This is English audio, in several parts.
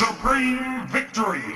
Supreme victory!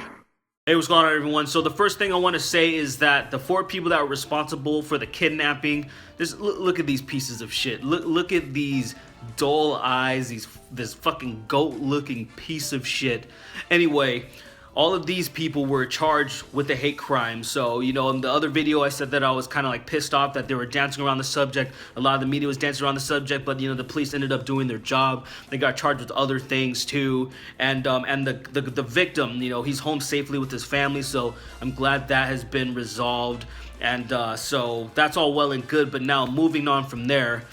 Hey, what's going on, everyone? So the first thing I want to say is that the 4 people that were responsible for the kidnapping, just look at these pieces of shit. Look at these dull eyes, this fucking goat-looking piece of shit. Anyway, all of these people were charged with a hate crime. So, you know, in the other video I said that I was kind of like pissed off that they were dancing around the subject. A lot of the media was dancing around the subject, but you know, the police ended up doing their job. They got charged with other things too. And the victim, you know, he's home safely with his family, so I'm glad that has been resolved. And so that's all well and good, but now moving on from there,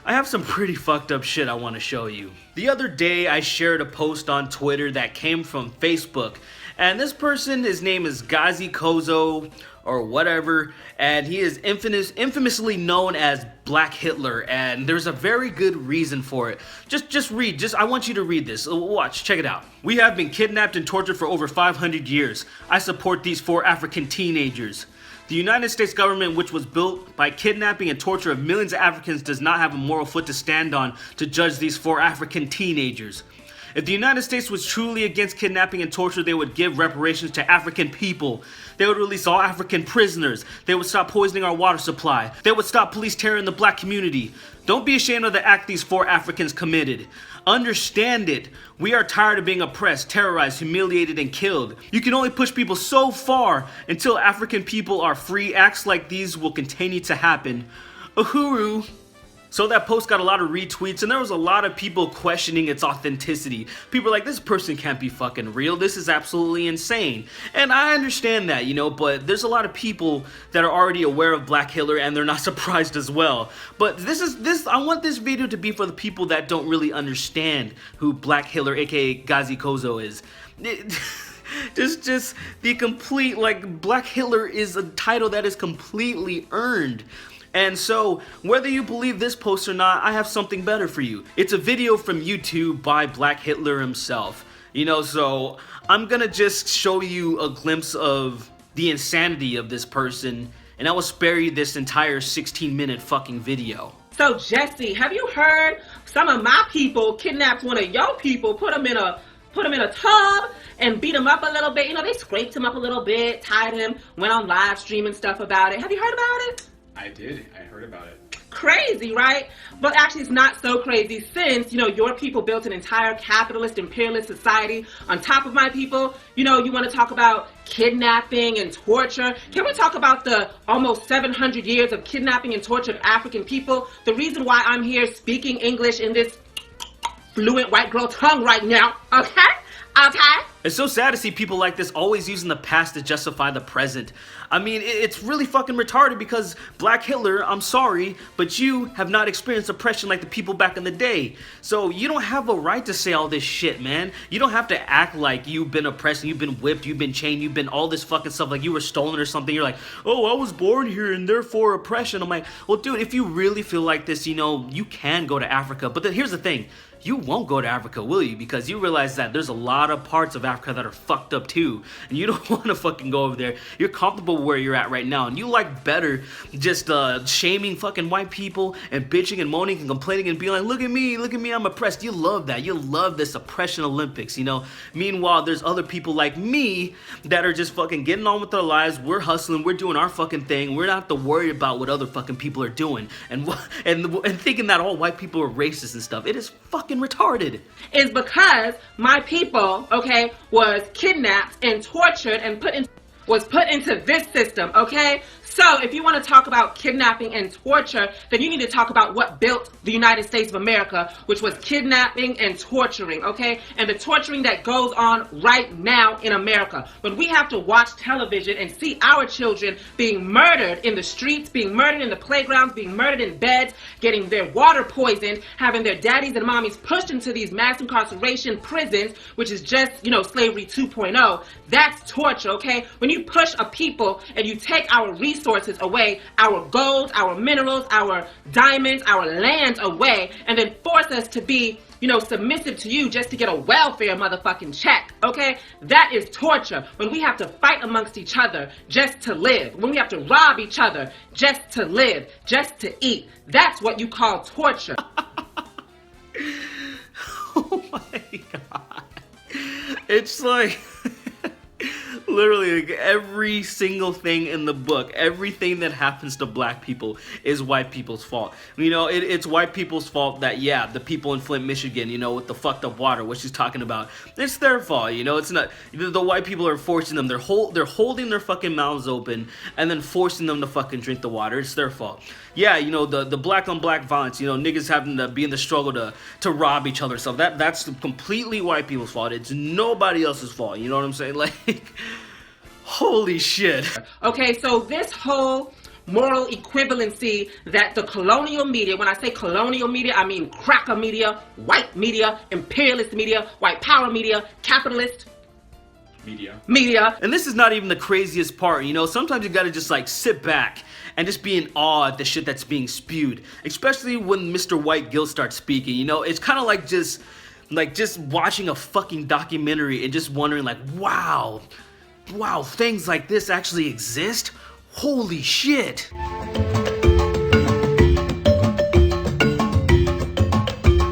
I have some pretty fucked up shit I want to show you. The other day I shared a post on Twitter that came from Facebook, and this person, his name is Gazi Kozo or whatever, and he is infamously known as Black Hitler, and there's a very good reason for it. Just read, I want you to read this. Watch, check it out. We have been kidnapped and tortured for over 500 years. I support these 4 African teenagers. The United States government, which was built by kidnapping and torture of millions of Africans, does not have a moral foot to stand on to judge these 4 African teenagers. If the United States was truly against kidnapping and torture, they would give reparations to African people. They would release all African prisoners. They would stop poisoning our water supply. They would stop police terror in the black community. Don't be ashamed of the act these 4 Africans committed. Understand it. We are tired of being oppressed, terrorized, humiliated, and killed. You can only push people so far until African people are free. Acts like these will continue to happen. Uhuru. So that post got a lot of retweets, and there was a lot of people questioning its authenticity. People are like, this person can't be fucking real. This is absolutely insane. And I understand that, you know, but there's a lot of people that are already aware of Black Hitler and they're not surprised as well. But I want this video to be for the people that don't really understand who Black Hitler, aka Gazi Kozo, is. Just the complete, like, Black Hitler is a title that is completely earned. And so, whether you believe this post or not, I have something better for you. It's a video from YouTube by Black Hitler himself. You know, so I'm gonna just show you a glimpse of the insanity of this person, and I will spare you this entire 16-minute fucking video. So Jesse, have you heard some of my people kidnapped one of your people, put him in a tub and beat him up a little bit? You know, they scraped him up a little bit, tied him, went on live stream and stuff about it. Have you heard about it? I did. I heard about it. Crazy, right? But actually it's not so crazy, since, you know, your people built an entire capitalist, imperialist society on top of my people. You know, you want to talk about kidnapping and torture. Can we talk about the almost 700 years of kidnapping and torture of African people? The reason why I'm here speaking English in this fluent white girl tongue right now, okay? Okay? It's so sad to see people like this always using the past to justify the present. I mean, it's really fucking retarded, because Black Hitler, I'm sorry, but you have not experienced oppression like the people back in the day. So you don't have a right to say all this shit, man. You don't have to act like you've been oppressed, you've been whipped, you've been chained, you've been all this fucking stuff, like you were stolen or something. You're like, oh, I was born here and therefore oppression. I'm like, well, dude, if you really feel like this, you know, you can go to Africa. But here's the thing. You won't go to Africa, will you? Because you realize that there's a lot of parts of Africa that are fucked up too, and you don't want to fucking go over there. You're comfortable where you're at right now, and you like better just shaming fucking white people and bitching and moaning and complaining and being like, look at me, I'm oppressed. You love that. You love this oppression Olympics, you know? Meanwhile, there's other people like me that are just fucking getting on with their lives. We're hustling, we're doing our fucking thing. We're not to worry about what other fucking people are doing and thinking that all white people are racist and stuff. It is fucking retarded. Is because my people, okay, was kidnapped and tortured and was put into this system, okay? So if you want to talk about kidnapping and torture, then you need to talk about what built the United States of America, which was kidnapping and torturing, okay? And the torturing that goes on right now in America. When we have to watch television and see our children being murdered in the streets, being murdered in the playgrounds, being murdered in beds, getting their water poisoned, having their daddies and mommies pushed into these mass incarceration prisons, which is just, you know, slavery 2.0, that's torture, okay? When you push a people and you take our resources away, our gold, our minerals, our diamonds, our land away, and then force us to be, you know, submissive to you just to get a welfare motherfucking check, okay? That is torture. When we have to fight amongst each other just to live, when we have to rob each other just to live, just to eat, that's what you call torture. Oh my God. It's like literally like every single thing in the book, everything that happens to black people is white people's fault. You know, it's white people's fault that, yeah, the people in Flint, Michigan, you know, with the fucked up water, what she's talking about, it's their fault, you know. It's not, the white people are forcing them, they're holding their fucking mouths open and then forcing them to fucking drink the water. It's their fault. Yeah, you know, the black on black violence, you know, niggas having to be in the struggle to rob each other, so that's completely white people's fault. It's nobody else's fault, you know what I'm saying? Like, holy shit. Okay, so this whole moral equivalency that the colonial media, when I say colonial media, I mean cracker media, white media, imperialist media, white power media, capitalist media. And this is not even the craziest part, you know. Sometimes you gotta just like sit back and just be in awe at the shit that's being spewed, especially when Mr. White Guilt starts speaking, you know. It's kind of like just watching a fucking documentary and just wondering like, wow, things like this actually exist? Holy shit.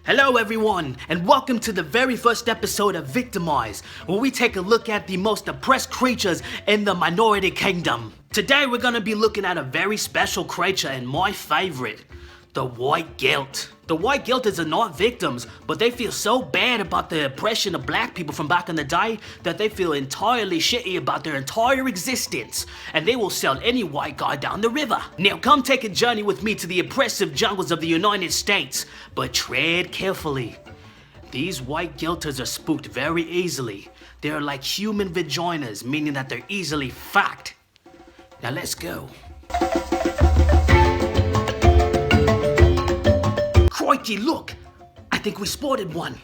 Hello everyone, and welcome to the very first episode of Victimize, where we take a look at the most oppressed creatures in the minority kingdom. Today we're gonna be looking at a very special creature and my favorite, the white guilt. The white guilters are not victims, but they feel so bad about the oppression of black people from back in the day that they feel entirely shitty about their entire existence, and they will sell any white guy down the river. Now come take a journey with me to the oppressive jungles of the United States, but tread carefully. These white guilters are spooked very easily. They are like human vaginas, meaning that they're easily fucked. Now let's go. Crikey, look! I think we spotted one.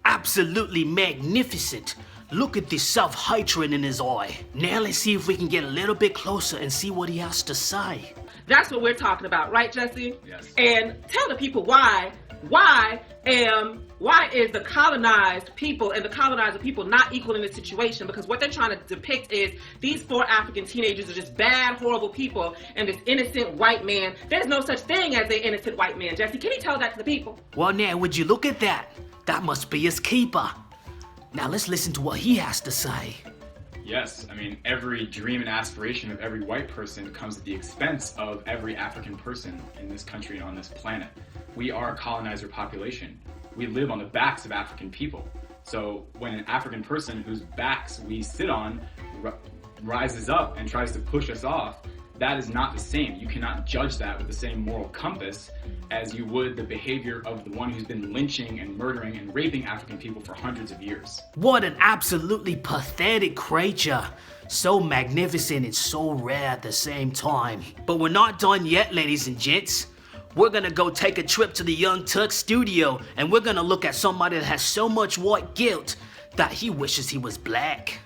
Absolutely magnificent. Look at this self-hatred in his eye. Now let's see if we can get a little bit closer and see what he has to say. That's what we're talking about, right, Jesse? Yes. And tell the people why is the colonized people and the colonizer people not equal in this situation? Because what they're trying to depict is these 4 African teenagers are just bad, horrible people, and this innocent white man. There's no such thing as an innocent white man, Jesse. Can you tell that to the people? Well, now, would you look at that? That must be his keeper. Now let's listen to what he has to say. Yes, I mean, every dream and aspiration of every white person comes at the expense of every African person in this country and on this planet. We are a colonizer population. We live on the backs of African people. So when an African person whose backs we sit on rises up and tries to push us off, that is not the same. You cannot judge that with the same moral compass as you would the behavior of the one who's been lynching and murdering and raping African people for hundreds of years. What an absolutely pathetic creature. So magnificent and so rare at the same time. But we're not done yet, ladies and gents. We're gonna go take a trip to the Young Turk studio and we're gonna look at somebody that has so much white guilt that he wishes he was black.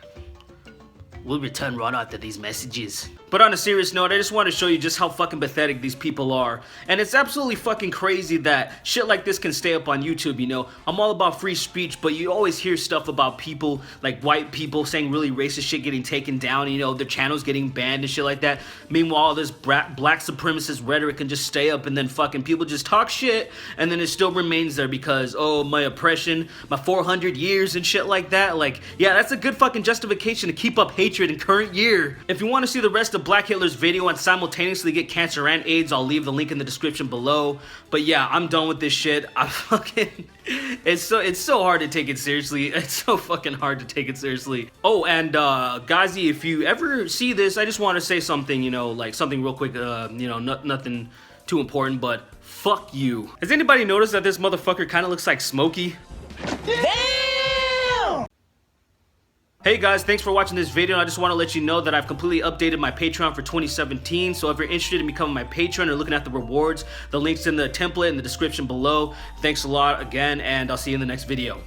We'll return right after these messages. But on a serious note, I just want to show you just how fucking pathetic these people are. And it's absolutely fucking crazy that shit like this can stay up on YouTube, you know. I'm all about free speech, but you always hear stuff about people, like white people, saying really racist shit getting taken down, you know, their channels getting banned and shit like that. Meanwhile, this black supremacist rhetoric can just stay up and then fucking people just talk shit and then it still remains there because, oh, my oppression, my 400 years and shit like that. Like, yeah, that's a good fucking justification to keep up hatred in current year. If you want to see the rest of Black Hitler's video and simultaneously get cancer and AIDS, I'll leave the link in the description below. But yeah, I'm done with this shit. It's so hard to take it seriously. It's so fucking hard to take it seriously. Oh, and Ghazi, if you ever see this, I just want to say something, you know, like something real quick, you know, nothing too important, but fuck you. Has anybody noticed that this motherfucker kind of looks like Smokey? Hey guys, thanks for watching this video. I just want to let you know that I've completely updated my Patreon for 2017. So if you're interested in becoming my patron or looking at the rewards, the link's in the template in the description below. Thanks a lot again, and I'll see you in the next video.